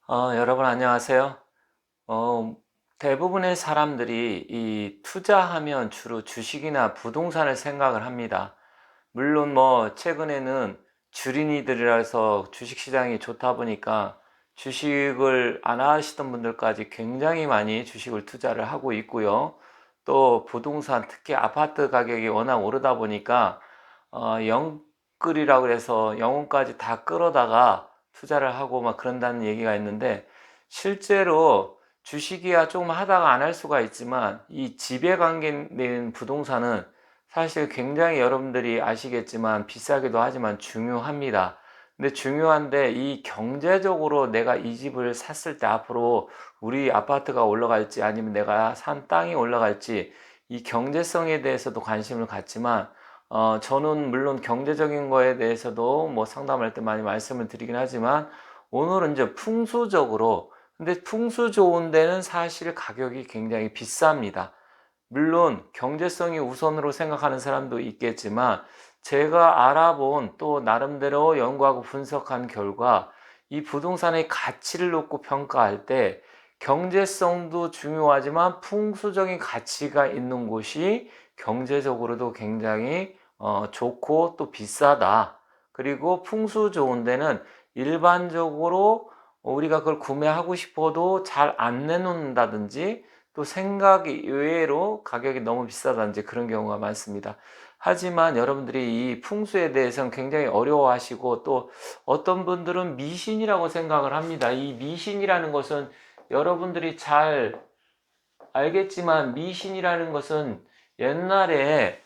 여러분 안녕하세요. 어, 대부분의 사람들이 이 투자하면 주로 주식이나 부동산을 생각을 합니다. 물론 뭐 최근에는 주린이들이라서 주식시장이 좋다 보니까 주식을 안 하시던 분들까지 굉장히 많이 주식을 투자를 하고 있고요. 또 부동산, 특히 아파트 가격이 워낙 오르다 보니까 영끌이라고 해서 영혼까지 다 끌어다가 투자를 하고 막 그런다는 얘기가 있는데, 실제로 주식이야 조금 하다가 안 할 수가 있지만 이 집에 관계된 부동산은 사실 굉장히 여러분들이 아시겠지만 비싸기도 하지만 중요합니다. 근데 중요한데 이 경제적으로 내가 이 집을 샀을 때 앞으로 우리 아파트가 올라갈지 아니면 내가 산 땅이 올라갈지 이 경제성에 대해서도 관심을 갖지만, 저는 물론 경제적인 거에 대해서도 뭐 상담할 때 많이 말씀을 드리긴 하지만 오늘은 이제 풍수적으로, 근데 풍수 좋은 데는 사실 가격이 굉장히 비쌉니다. 물론 경제성이 우선으로 생각하는 사람도 있겠지만 제가 알아본 또 나름대로 연구하고 분석한 결과 이 부동산의 가치를 놓고 평가할 때 경제성도 중요하지만 풍수적인 가치가 있는 곳이 경제적으로도 굉장히 좋고 또 비싸다. 그리고 풍수 좋은 데는 일반적으로 우리가 그걸 구매하고 싶어도 잘 안 내놓는다든지 또 생각 외로 가격이 너무 비싸다든지 그런 경우가 많습니다. 하지만 여러분들이 이 풍수에 대해서는 굉장히 어려워하시고 또 어떤 분들은 미신이라고 생각을 합니다. 이 미신이라는 것은 여러분들이 잘 알겠지만 미신이라는 것은 옛날에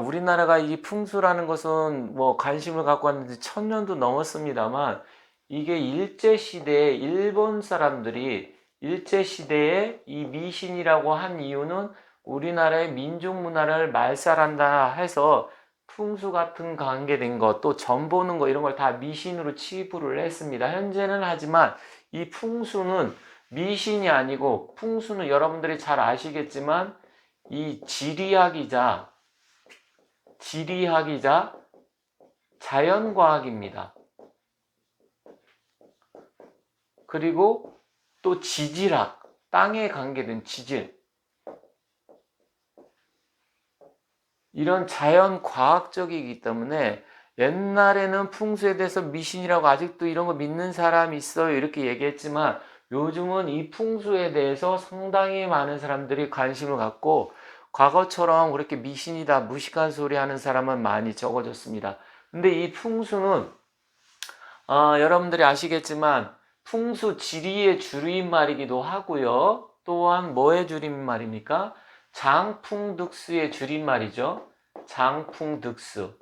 우리나라가 이 풍수라는 것은 뭐 관심을 갖고 왔는데 1000년도 넘었습니다만, 이게 일제시대에 일본 사람들이 일제시대에 이 미신이라고 한 이유는 우리나라의 민족 문화를 말살한다 해서 풍수 같은 관계된 것, 또 점 보는 거 이런 걸 다 미신으로 치부를 했습니다. 현재는 하지만 이 풍수는 미신이 아니고 풍수는 여러분들이 잘 아시겠지만 이 지리학이자 자연과학입니다. 그리고 또 지질학, 땅에 관계된 지질, 이런 자연과학적이기 때문에 옛날에는 풍수에 대해서 미신이라고 아직도 이런 거 믿는 사람이 있어요 이렇게 얘기했지만, 요즘은 이 풍수에 대해서 상당히 많은 사람들이 관심을 갖고 과거처럼 그렇게 미신이다 무식한 소리 하는 사람은 많이 적어졌습니다. 근데 이 풍수는 여러분들이 아시겠지만 풍수 지리의 줄임말이기도 하고요. 또한 뭐의 줄임말입니까? 장풍득수의 줄임말이죠. 장풍득수.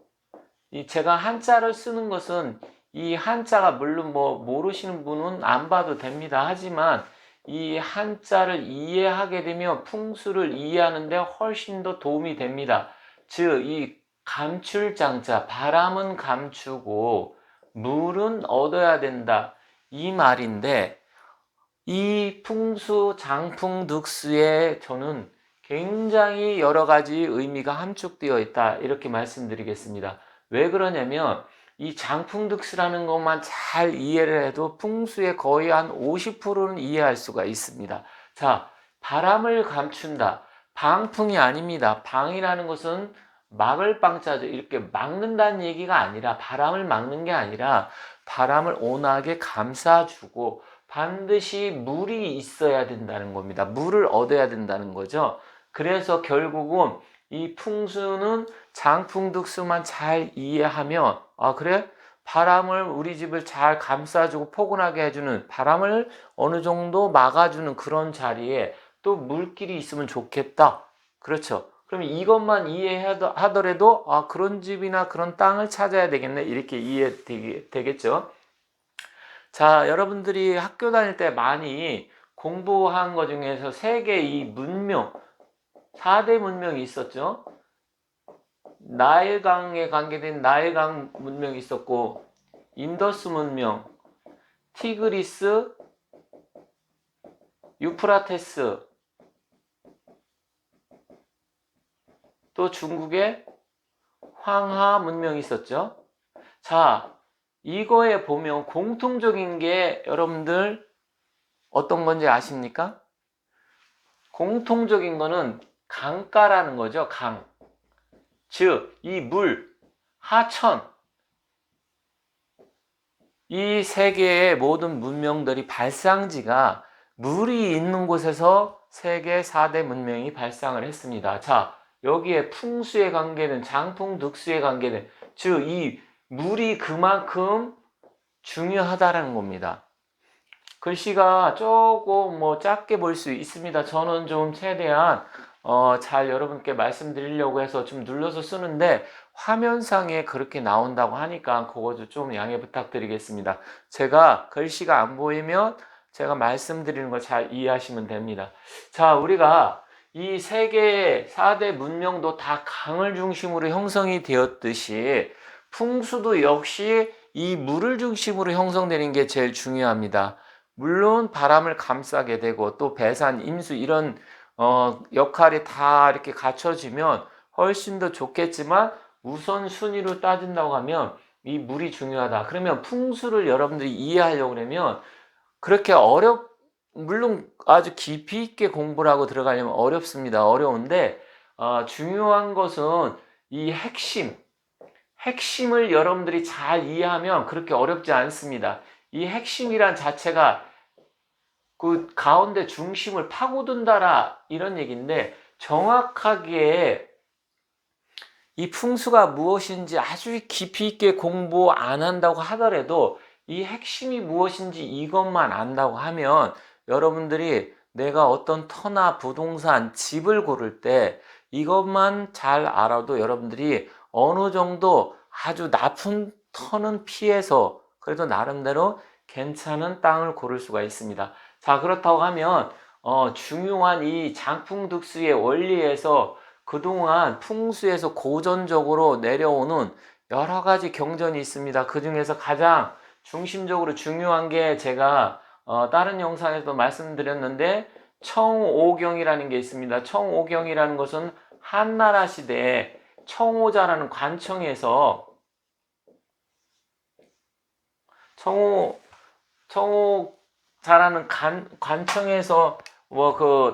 이 제가 한자를 쓰는 것은 이 한자가 물론 뭐 모르시는 분은 안 봐도 됩니다. 하지만 이 한자를 이해하게 되면 풍수를 이해하는 데 훨씬 더 도움이 됩니다. 즉, 이 감출장자, 바람은 감추고 물은 얻어야 된다. 이 말인데, 이 풍수, 장풍, 득수에 저는 굉장히 여러 가지 의미가 함축되어 있다. 이렇게 말씀드리겠습니다. 왜 그러냐면 이 장풍득수라는 것만 잘 이해를 해도 풍수의 거의 한 50%는 이해할 수가 있습니다. 자, 바람을 감춘다. 방풍이 아닙니다. 방이라는 것은 막을 방자죠. 이렇게 막는다는 얘기가 아니라, 바람을 막는 게 아니라 바람을 온화하게 감싸주고 반드시 물이 있어야 된다는 겁니다. 물을 얻어야 된다는 거죠. 그래서 결국은 이 풍수는 장풍득수만 잘 이해하면, 그래? 바람을, 우리 집을 잘 감싸주고 포근하게 해주는, 바람을 어느 정도 막아주는 그런 자리에 또 물길이 있으면 좋겠다. 그렇죠. 그럼 이것만 이해하더라도 그런 집이나 그런 땅을 찾아야 되겠네, 이렇게 이해되겠죠. 자, 여러분들이 학교 다닐 때 많이 공부한 것 중에서 세계 이 문명, 4대 문명이 있었죠. 나일강에 관계된 나일강 문명이 있었고, 인더스 문명, 티그리스, 유프라테스, 또 중국의 황하 문명이 있었죠. 자, 이거에 보면 공통적인 게 여러분들 어떤 건지 아십니까? 공통적인 거는 강가라는 거죠. 강. 즉, 이 물, 하천, 이 세계의 모든 문명들이 발상지가 물이 있는 곳에서 세계 4대 문명이 발상을 했습니다. 자, 여기에 풍수의 관계는 장풍, 득수의 관계는 즉 이 물이 그만큼 중요하다라는 겁니다. 글씨가 조금 작게 보일 수 있습니다. 저는 좀 최대한 잘 여러분께 말씀드리려고 해서 좀 눌러서 쓰는데 화면상에 그렇게 나온다고 하니까 그것도 좀 양해 부탁드리겠습니다. 제가 글씨가 안 보이면 제가 말씀드리는 거 잘 이해하시면 됩니다. 자, 우리가 이 세계 4대 문명도 다 강을 중심으로 형성이 되었듯이 풍수도 역시 이 물을 중심으로 형성되는 게 제일 중요합니다. 물론 바람을 감싸게 되고 또 배산, 임수 이런 역할이 다 이렇게 갖춰지면 훨씬 더 좋겠지만 우선순위로 따진다고 하면 이 물이 중요하다. 그러면 풍수를 여러분들이 이해하려고 그러면 그렇게 물론 아주 깊이 있게 공부를 하고 들어가려면 어렵습니다. 어려운데 중요한 것은 이 핵심을 여러분들이 잘 이해하면 그렇게 어렵지 않습니다. 이 핵심이란 자체가 그 가운데 중심을 파고든다라 이런 얘기인데 정확하게 이 풍수가 무엇인지 아주 깊이 있게 공부 안 한다고 하더라도 이 핵심이 무엇인지 이것만 안다고 하면 여러분들이 내가 어떤 터나 부동산, 집을 고를 때 이것만 잘 알아도 여러분들이 어느 정도 아주 나쁜 터는 피해서 그래도 나름대로 괜찮은 땅을 고를 수가 있습니다. 자, 그렇다고 하면 중요한 이 장풍득수의 원리에서 그동안 풍수에서 고전적으로 내려오는 여러 가지 경전이 있습니다. 그 중에서 가장 중심적으로 중요한 게 제가 다른 영상에서도 말씀드렸는데 청오경이라는 게 있습니다. 청오경이라는 것은 한나라 시대에 청오자라는 관청에서 청오자라는 관청에서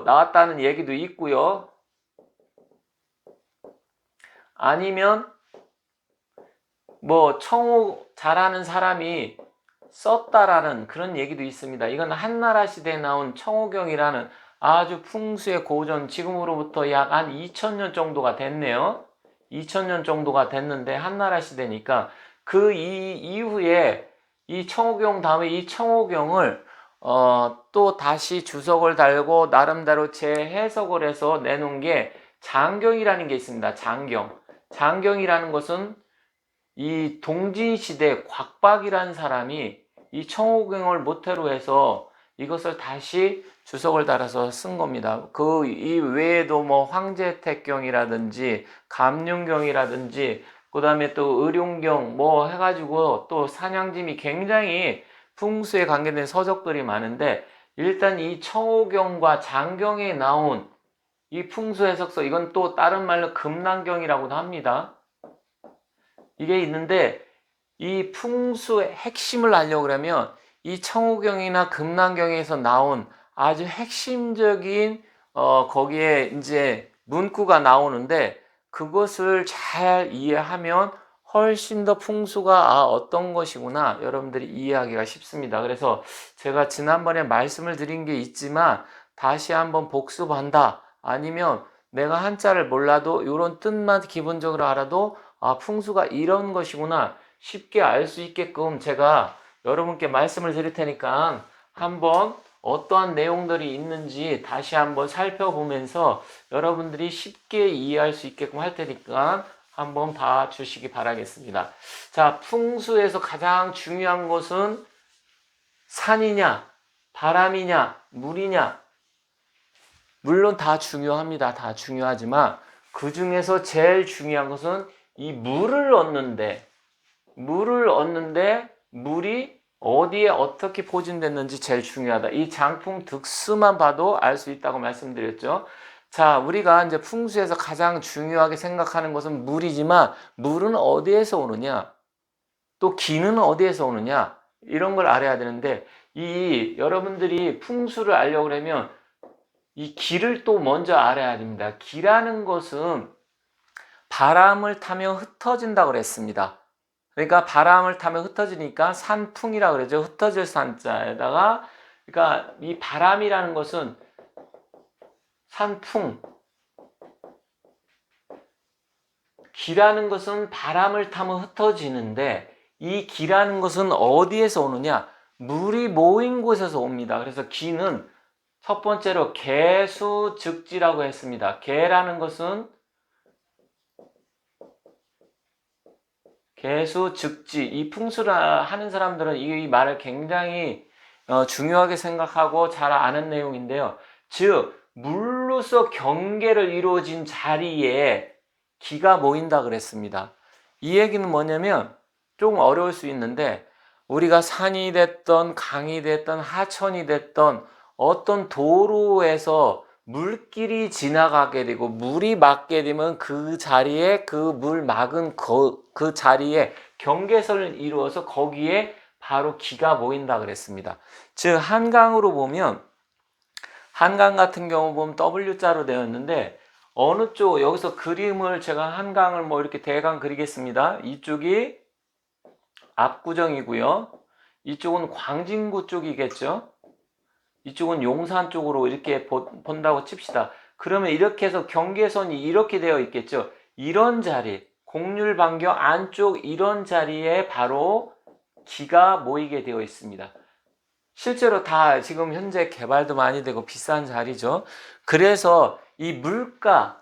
나왔다는 얘기도 있고요. 아니면 청호 잘하는 사람이 썼다라는 그런 얘기도 있습니다. 이건 한나라 시대에 나온 청호경이라는 아주 풍수의 고전, 지금으로부터 약 한 2000년 정도가 됐네요. 2000년 정도가 됐는데 한나라 시대니까 그 이후에 이 청호경 다음에 이 청호경을 또 다시 주석을 달고 나름대로 재해석을 해서 내놓은 게 장경이라는 게 있습니다. 장경이라는 것은 이 동진시대 곽박이라는 사람이 이 청호경을 모태로 해서 이것을 다시 주석을 달아서 쓴 겁니다. 이 외에도 황제택경이라든지 감룡경이라든지 그 다음에 또 의룡경 해가지고 또 산양짐이 굉장히 풍수에 관계된 서적들이 많은데 일단 이 청호경과 장경에 나온 이 풍수 해석서 이건 또 다른 말로 금난경이라고도 합니다. 이게 있는데 이 풍수의 핵심을 알려고 그러면 이 청호경이나 금난경에서 나온 아주 핵심적인 거기에 이제 문구가 나오는데 그것을 잘 이해하면 훨씬 더 풍수가 어떤 것이구나 여러분들이 이해하기가 쉽습니다. 그래서 제가 지난번에 말씀을 드린 게 있지만 다시 한번 복습한다. 아니면 내가 한자를 몰라도 이런 뜻만 기본적으로 알아도 풍수가 이런 것이구나 쉽게 알 수 있게끔 제가 여러분께 말씀을 드릴 테니까 한번 어떠한 내용들이 있는지 다시 한번 살펴보면서 여러분들이 쉽게 이해할 수 있게끔 할 테니까 한번 봐주시기 바라겠습니다. 자, 풍수에서 가장 중요한 것은 산이냐, 바람이냐, 물이냐. 물론 다 중요합니다. 다 중요하지만 그 중에서 제일 중요한 것은 이 물을 얻는데 물이 어디에 어떻게 포진됐는지 제일 중요하다. 이 장풍 득수만 봐도 알 수 있다고 말씀드렸죠. 자, 우리가 이제 풍수에서 가장 중요하게 생각하는 것은 물이지만 물은 어디에서 오느냐? 또 기는 어디에서 오느냐? 이런 걸 알아야 되는데 이 여러분들이 풍수를 알려고 그러면 이 기를 또 먼저 알아야 됩니다. 기라는 것은 바람을 타면 흩어진다고 그랬습니다. 그러니까 바람을 타면 흩어지니까 산풍이라고 그러죠. 흩어질 산자에다가, 그러니까 이 바람이라는 것은 산풍, 기라는 것은 바람을 타면 흩어지는데, 이 기라는 것은 어디에서 오느냐? 물이 모인 곳에서 옵니다. 그래서 기는 첫 번째로 개수즉지라고 했습니다. 개라는 것은 개수즉지. 이 풍수를 하는 사람들은 이 말을 굉장히 중요하게 생각하고 잘 아는 내용인데요. 즉, 물로서 경계를 이루어진 자리에 기가 모인다 그랬습니다. 이 얘기는 뭐냐면 좀 어려울 수 있는데, 우리가 산이 됐던 강이 됐던 하천이 됐던 어떤 도로에서 물길이 지나가게 되고 물이 막게 되면 그 자리에 그 물 막은 그 자리에 경계선을 이루어서 거기에 바로 기가 모인다 그랬습니다. 즉 한강으로 보면, 한강 같은 경우 보면 W자로 되어 있는데, 어느 쪽, 여기서 그림을 제가 한강을 뭐 이렇게 대강 그리겠습니다. 이쪽이 압구정이고요. 이쪽은 광진구 쪽이겠죠. 이쪽은 용산 쪽으로 이렇게 본다고 칩시다. 그러면 이렇게 해서 경계선이 이렇게 되어 있겠죠. 이런 자리, 곡률반경 안쪽 이런 자리에 바로 기가 모이게 되어 있습니다. 실제로 다 지금 현재 개발도 많이 되고 비싼 자리죠. 그래서 이 물가,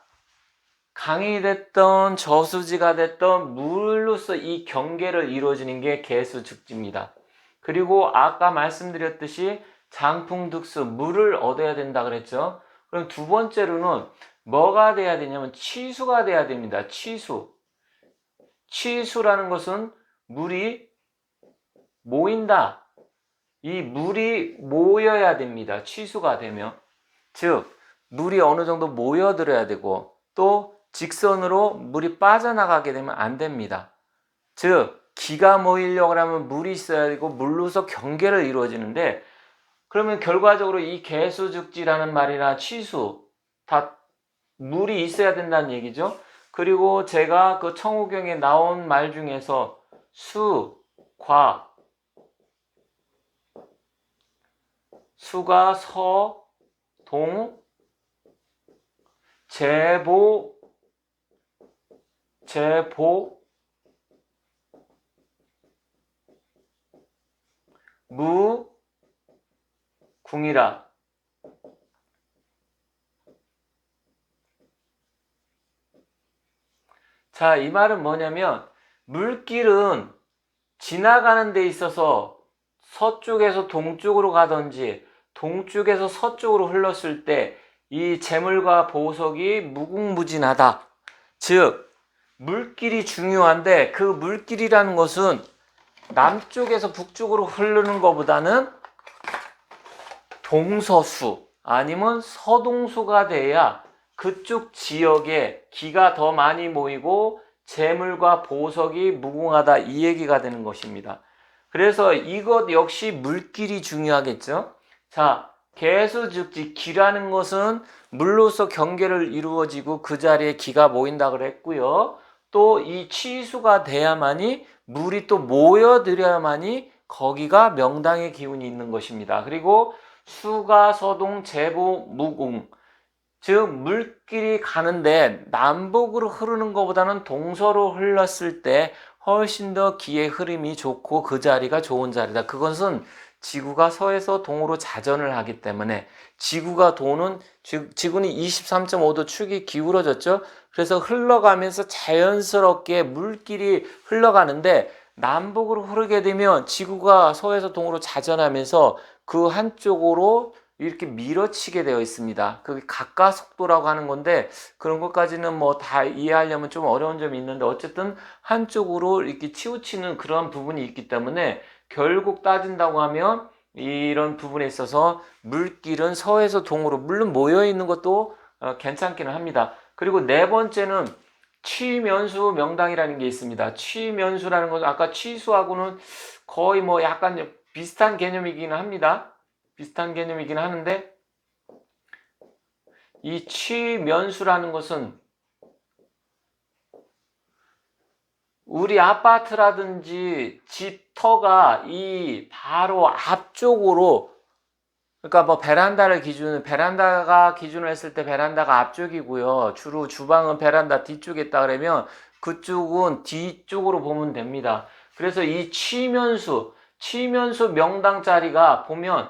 강이 됐던 저수지가 됐던 물로서 이 경계를 이루어지는 게 개수즉지입니다. 그리고 아까 말씀드렸듯이 장풍득수, 물을 얻어야 된다 그랬죠. 그럼 두 번째로는 뭐가 돼야 되냐면 치수가 돼야 됩니다. 치수. 치수라는 것은 물이 모인다. 이 물이 모여야 됩니다. 치수가 되면. 즉 물이 어느 정도 모여들어야 되고, 또 직선으로 물이 빠져나가게 되면 안 됩니다. 즉 기가 모이려고 하면 물이 있어야 되고 물로서 경계를 이루어지는데, 그러면 결과적으로 이 개수즉지라는 말이나 치수 다 물이 있어야 된다는 얘기죠. 그리고 제가 그 청호경에 나온 말 중에서 수, 과, 수가 서, 동, 제보, 무, 궁이라. 자, 이 말은 뭐냐면 물길은 지나가는 데 있어서 서쪽에서 동쪽으로 가든지 동쪽에서 서쪽으로 흘렀을 때 이 재물과 보석이 무궁무진하다. 즉 물길이 중요한데, 그 물길이라는 것은 남쪽에서 북쪽으로 흐르는 것보다는 동서수 아니면 서동수가 돼야 그쪽 지역에 기가 더 많이 모이고 재물과 보석이 무궁하다, 이 얘기가 되는 것입니다. 그래서 이것 역시 물길이 중요하겠죠. 자, 개수즉지, 기라는 것은 물로서 경계를 이루어지고 그 자리에 기가 모인다 그랬고요. 또 이 치수가 돼야만이 물이 또 모여들어야만이 거기가 명당의 기운이 있는 것입니다. 그리고 수가 서동 제보 무궁, 즉 물길이 가는데 남북으로 흐르는 것보다는 동서로 흘렀을 때 훨씬 더 기의 흐름이 좋고 그 자리가 좋은 자리다. 그것은 지구가 서에서 동으로 자전을 하기 때문에, 지구가 도는, 지구는 23.5도 축이 기울어졌죠. 그래서 흘러가면서 자연스럽게 물길이 흘러가는데, 남북으로 흐르게 되면 지구가 서에서 동으로 자전하면서 그 한쪽으로 이렇게 밀어치게 되어 있습니다. 그게 가까속도라고 하는 건데, 그런 것까지는 뭐 다 이해하려면 좀 어려운 점이 있는데, 어쨌든 한쪽으로 이렇게 치우치는 그런 부분이 있기 때문에 결국 따진다고 하면 이런 부분에 있어서 물길은 서에서 동으로 물론 모여 있는 것도 괜찮기는 합니다. 그리고 네 번째는 취면수 명당이라는 게 있습니다. 취면수라는 것은 아까 취수하고는 거의 뭐 약간 비슷한 개념이긴 합니다. 비슷한 개념이긴 하는데 이 취면수라는 것은 우리 아파트라든지 집 터가 이 바로 앞쪽으로, 그러니까 뭐 베란다가 기준으로 했을 때 베란다가 앞쪽이고요. 주로 주방은 베란다 뒤쪽에 있다 그러면 그쪽은 뒤쪽으로 보면 됩니다. 그래서 이 취면수 명당 자리가 보면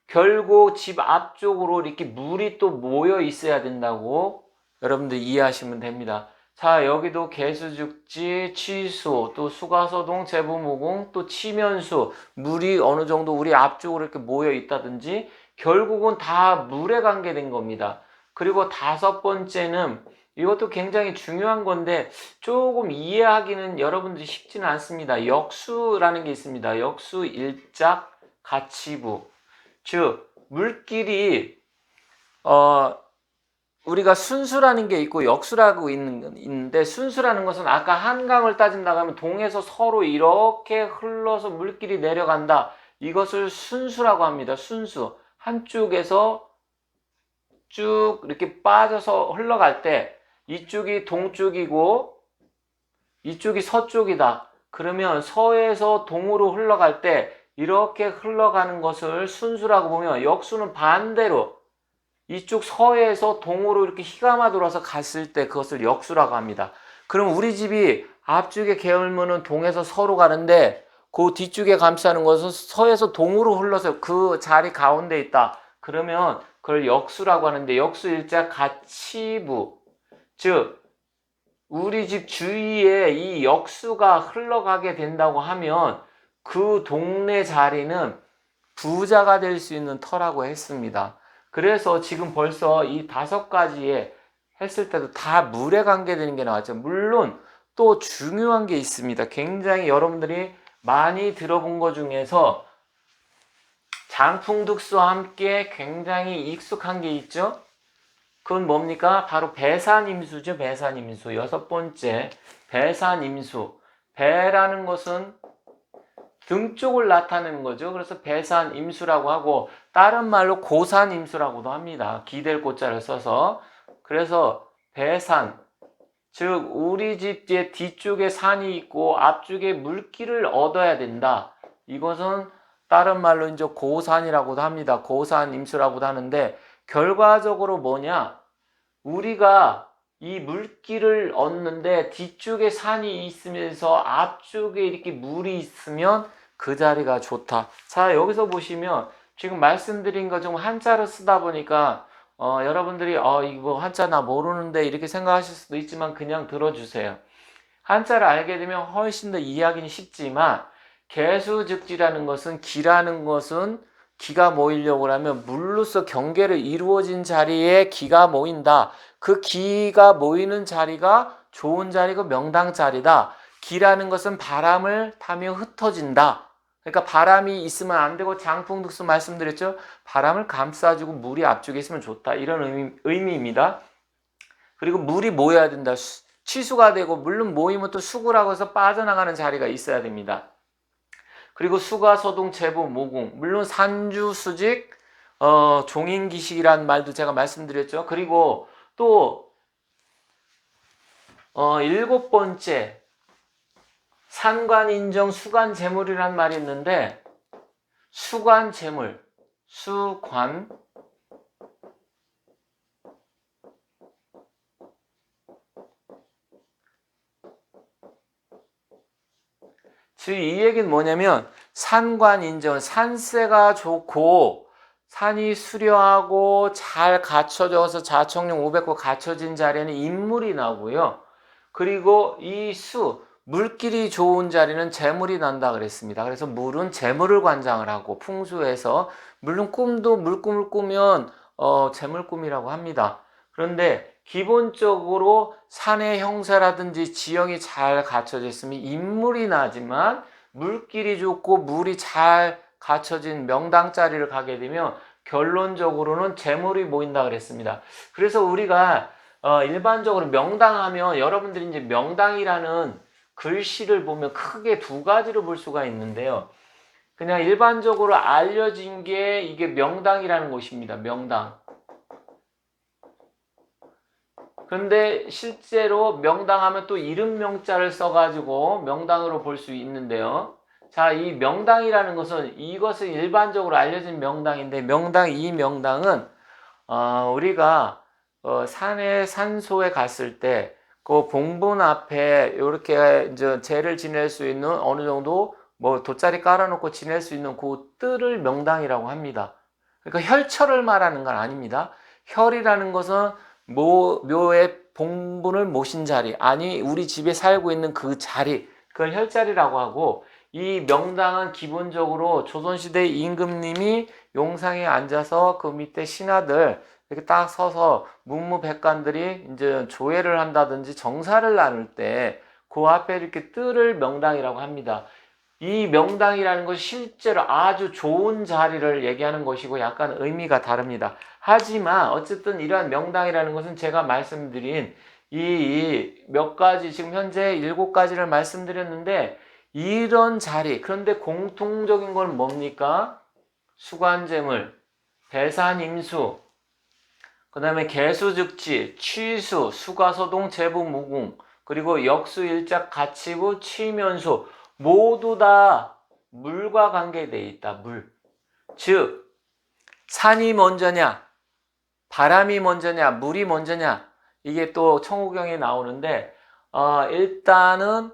결국 집 앞쪽으로 이렇게 물이 또 모여 있어야 된다고 여러분들 이해하시면 됩니다. 자, 여기도 개수죽지, 취수, 또 수가소동, 제부무궁, 또 치면수, 물이 어느 정도 우리 앞쪽으로 이렇게 모여 있다든지 결국은 다 물에 관계된 겁니다. 그리고 다섯 번째는 이것도 굉장히 중요한 건데 조금 이해하기는 여러분들이 쉽지는 않습니다. 역수라는 게 있습니다. 역수, 일작, 가치부. 즉 물길이 우리가 순수라는 게 있고 역수라고 있는데, 순수라는 것은 아까 한강을 따진다고 하면 동에서 서로 이렇게 흘러서 물길이 내려간다. 이것을 순수라고 합니다. 순수. 한쪽에서 쭉 이렇게 빠져서 흘러갈 때 이쪽이 동쪽이고 이쪽이 서쪽이다. 그러면 서에서 동으로 흘러갈 때 이렇게 흘러가는 것을 순수라고 보면, 역수는 반대로 이쪽 서에서 동으로 이렇게 희감아 돌아서 갔을 때 그것을 역수라고 합니다. 그럼 우리 집이 앞쪽에 게을면은 동에서 서로 가는데 그 뒤쪽에 감싸는 것은 서에서 동으로 흘러서 그 자리 가운데 있다. 그러면 그걸 역수라고 하는데, 역수 일자 가치부. 즉 우리 집 주위에 이 역수가 흘러가게 된다고 하면 그 동네 자리는 부자가 될 수 있는 터라고 했습니다. 그래서 지금 벌써 이 다섯 가지에 했을 때도 다 물에 관계되는 게 나왔죠. 물론 또 중요한 게 있습니다. 굉장히 여러분들이 많이 들어본 것 중에서 장풍득수와 함께 굉장히 익숙한 게 있죠. 그건 뭡니까? 바로 배산임수죠. 배산임수. 여섯 번째, 배산임수. 배라는 것은 등 쪽을 나타내는 거죠. 그래서 배산임수라고 하고, 다른 말로 고산임수라고도 합니다. 기댈 고자를 써서. 그래서 배산, 즉 우리 집 뒤쪽에 산이 있고 앞쪽에 물길을 얻어야 된다. 이것은 다른 말로 이제 고산이라고도 합니다. 고산임수라고도 하는데, 결과적으로 뭐냐? 우리가 이 물길을 얻는데 뒤쪽에 산이 있으면서 앞쪽에 이렇게 물이 있으면 그 자리가 좋다. 자, 여기서 보시면 지금 말씀드린 거 좀 한자로 쓰다 보니까 여러분들이 이거 한자 나 모르는데 이렇게 생각하실 수도 있지만 그냥 들어주세요. 한자를 알게 되면 훨씬 더 이해하기는 쉽지만, 개수즉지라는 것은, 기라는 것은 기가 모이려고 하면 물로서 경계를 이루어진 자리에 기가 모인다. 그 기가 모이는 자리가 좋은 자리고 명당 자리다. 기라는 것은 바람을 타며 흩어진다. 그러니까 바람이 있으면 안 되고, 장풍득수 말씀드렸죠. 바람을 감싸주고 물이 앞쪽에 있으면 좋다. 이런 의미입니다. 그리고 물이 모여야 된다. 취수가 되고, 물론 모이면 또 수구라고 해서 빠져나가는 자리가 있어야 됩니다. 그리고 수가, 소동, 제부, 무궁. 물론 산주, 수직, 종인기식이라는 말도 제가 말씀드렸죠. 그리고 또 일곱 번째, 산관인정, 수관재물이라는 말이 있는데, 수관재물, 수관, 즉 이 얘기는 뭐냐면, 산관인정, 산세가 좋고 산이 수려하고 잘 갖춰져서 자청령 500호 갖춰진 자리에는 인물이 나고요. 그리고 이 물길이 좋은 자리는 재물이 난다 그랬습니다. 그래서 물은 재물을 관장을 하고, 풍수에서 물론 꿈도 물꿈을 꾸면 재물꿈이라고 합니다. 그런데 기본적으로 산의 형세라든지 지형이 잘 갖춰져 있으면 인물이 나지만, 물길이 좋고 물이 잘 갖춰진 명당 자리를 가게 되면 결론적으로는 재물이 모인다 그랬습니다. 그래서 우리가 일반적으로 명당하면, 여러분들이 이제 명당이라는 글씨를 보면 크게 두 가지로 볼 수가 있는데요. 그냥 일반적으로 알려진 게 이게 명당이라는 곳입니다. 명당. 그런데 실제로 명당하면 또 이름 명자를 써가지고 명당으로 볼 수 있는데요. 자, 이 명당이라는 것은 이것은 일반적으로 알려진 명당인데 이 명당은 우리가 산에 산소에 갔을 때 그 봉분 앞에 이렇게 이제 제를 지낼 수 있는 어느 정도 뭐 돗자리 깔아놓고 지낼 수 있는 그 뜰을 명당이라고 합니다. 그러니까 혈처를 말하는 건 아닙니다. 혈이라는 것은 묘의 봉분을 모신 자리, 아니 우리 집에 살고 있는 그 자리, 그걸 혈자리라고 하고, 이 명당은 기본적으로 조선시대 임금님이 용상에 앉아서 그 밑에 신하들 이렇게 딱 서서 문무백관들이 이제 조회를 한다든지 정사를 나눌 때 그 앞에 이렇게 뜰을 명당이라고 합니다. 이 명당이라는 것이 실제로 아주 좋은 자리를 얘기하는 것이고 약간 의미가 다릅니다. 하지만 어쨌든 이러한 명당이라는 것은 제가 말씀드린 이 몇 가지, 지금 현재 7가지를 말씀드렸는데, 이런 자리, 그런데 공통적인 건 뭡니까? 수관제물, 배산임수, 그 다음에 개수즉지, 취수, 수가소동, 제부무궁, 그리고 역수일작, 가치부, 취면수, 모두 다 물과 관계되어 있다. 물. 즉 산이 먼저냐, 바람이 먼저냐, 물이 먼저냐, 이게 또 청호경에 나오는데, 일단은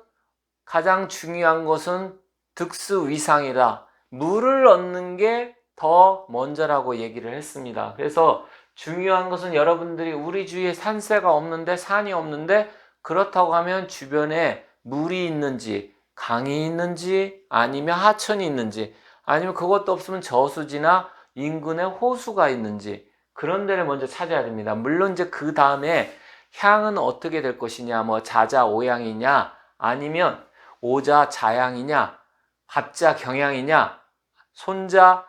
가장 중요한 것은 득수위상이다. 물을 얻는 게 더 먼저라고 얘기를 했습니다. 그래서 중요한 것은 여러분들이 우리 주위에 산세가 없는데, 산이 없는데, 그렇다고 하면 주변에 물이 있는지, 강이 있는지, 아니면 하천이 있는지, 아니면 그것도 없으면 저수지나 인근에 호수가 있는지, 그런 데를 먼저 찾아야 됩니다. 물론 이제 그 다음에 향은 어떻게 될 것이냐, 뭐 자자 오향이냐, 아니면 오자 자향이냐, 밥자 경향이냐, 손자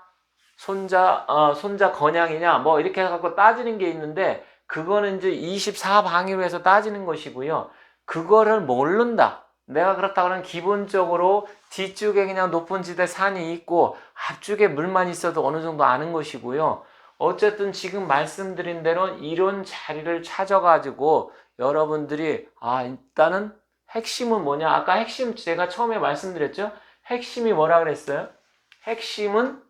건향이냐, 뭐 이렇게 해갖고 따지는 게 있는데, 그거는 이제 24방위로 해서 따지는 것이고요. 그거를 모른다. 내가 그렇다고 하면 기본적으로 뒤쪽에 그냥 높은 지대 산이 있고 앞쪽에 물만 있어도 어느 정도 아는 것이고요. 어쨌든 지금 말씀드린 대로 이런 자리를 찾아가지고 여러분들이 일단은 핵심은 뭐냐? 아까 핵심 제가 처음에 말씀드렸죠? 핵심이 뭐라 그랬어요? 핵심은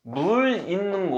물 있는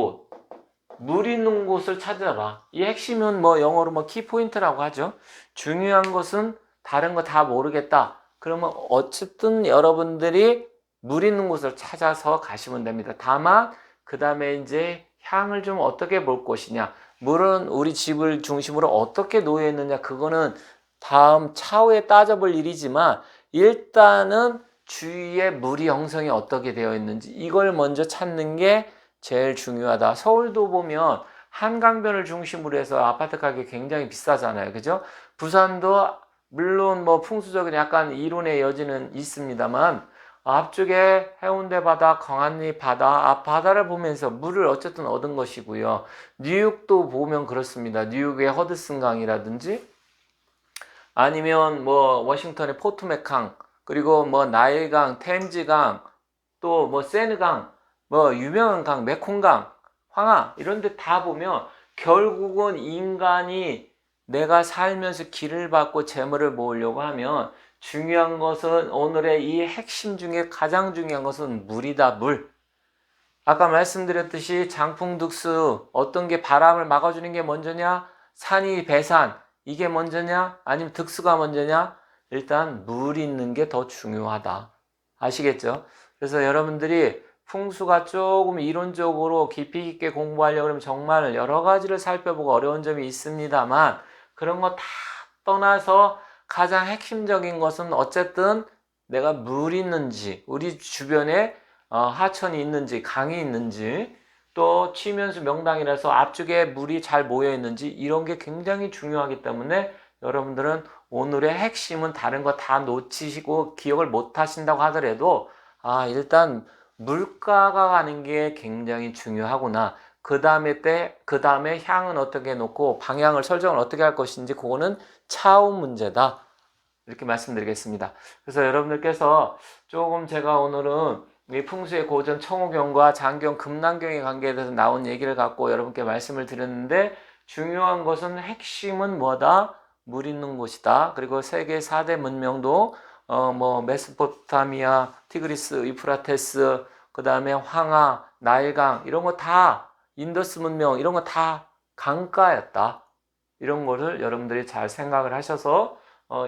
곳을 찾아라. 이 핵심은 뭐 영어로 뭐 키포인트라고 하죠. 중요한 것은 다른 거 다 모르겠다. 그러면 어쨌든 여러분들이 물 있는 곳을 찾아서 가시면 됩니다. 다만 그 다음에 이제 향을 좀 어떻게 볼 것이냐. 물은 우리 집을 중심으로 어떻게 놓여 있느냐. 그거는 다음 차후에 따져볼 일이지만 일단은 주위에 물이 형성이 어떻게 되어 있는지 이걸 먼저 찾는 게 제일 중요하다. 서울도 보면 한강변을 중심으로 해서 아파트 가격이 굉장히 비싸잖아요. 그죠? 부산도 물론 뭐 풍수적인 약간 이론의 여지는 있습니다만 앞쪽에 해운대 바다, 광안리 바다, 앞 바다를 보면서 물을 어쨌든 얻은 것이고요. 뉴욕도 보면 그렇습니다. 뉴욕의 허드슨 강이라든지 아니면 뭐 워싱턴의 포토맥 강, 그리고 뭐 나일강, 템즈강, 또 뭐 세느강, 뭐 유명한 강, 메콩강, 황하 이런 데 다 보면 결국은 인간이 내가 살면서 길을 받고 재물을 모으려고 하면 중요한 것은 오늘의 이 핵심 중에 가장 중요한 것은 물이다. 물. 아까 말씀드렸듯이 장풍득수 어떤 게 바람을 막아주는 게 먼저냐, 산이 배산 이게 먼저냐, 아니면 득수가 먼저냐. 일단 물 있는 게 더 중요하다. 아시겠죠? 그래서 여러분들이 풍수가 조금 이론적으로 깊이 있게 공부하려고 하면 정말 여러 가지를 살펴보고 어려운 점이 있습니다만 그런 거 다 떠나서 가장 핵심적인 것은 어쨌든 내가 물 있는지, 우리 주변에 하천이 있는지, 강이 있는지, 또 취면수 명당이라서 앞쪽에 물이 잘 모여 있는지 이런 게 굉장히 중요하기 때문에 여러분들은 오늘의 핵심은 다른 거 다 놓치시고 기억을 못 하신다고 하더라도 일단 물가가 가는 게 굉장히 중요하구나. 그 다음에 향은 어떻게 놓고 방향을 설정을 어떻게 할 것인지 그거는 차후 문제다. 이렇게 말씀드리겠습니다. 그래서 여러분들께서 조금 제가 오늘은 이 풍수의 고전 청호경과 장경, 금난경의 관계에 대해서 나온 얘기를 갖고 여러분께 말씀을 드렸는데 중요한 것은 핵심은 뭐다? 물 있는 곳이다. 그리고 세계 4대 문명도 메소포타미아, 티그리스, 유프라테스, 그 다음에 황하, 나일강 이런 거 다 인더스 문명 이런 거 다 강가였다. 이런 거를 여러분들이 잘 생각을 하셔서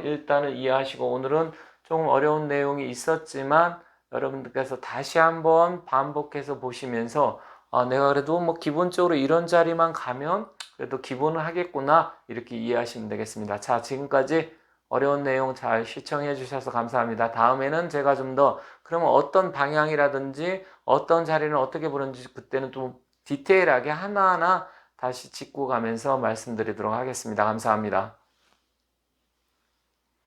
일단은 이해하시고 오늘은 조금 어려운 내용이 있었지만 여러분들께서 다시 한번 반복해서 보시면서 내가 그래도 뭐 기본적으로 이런 자리만 가면 그래도 기본은 하겠구나 이렇게 이해하시면 되겠습니다. 자, 지금까지 어려운 내용 잘 시청해 주셔서 감사합니다. 다음에는 제가 좀 더 그러면 어떤 방향이라든지 어떤 자리는 어떻게 보는지 그때는 좀 디테일하게 하나하나 다시 짚고 가면서 말씀드리도록 하겠습니다. 감사합니다.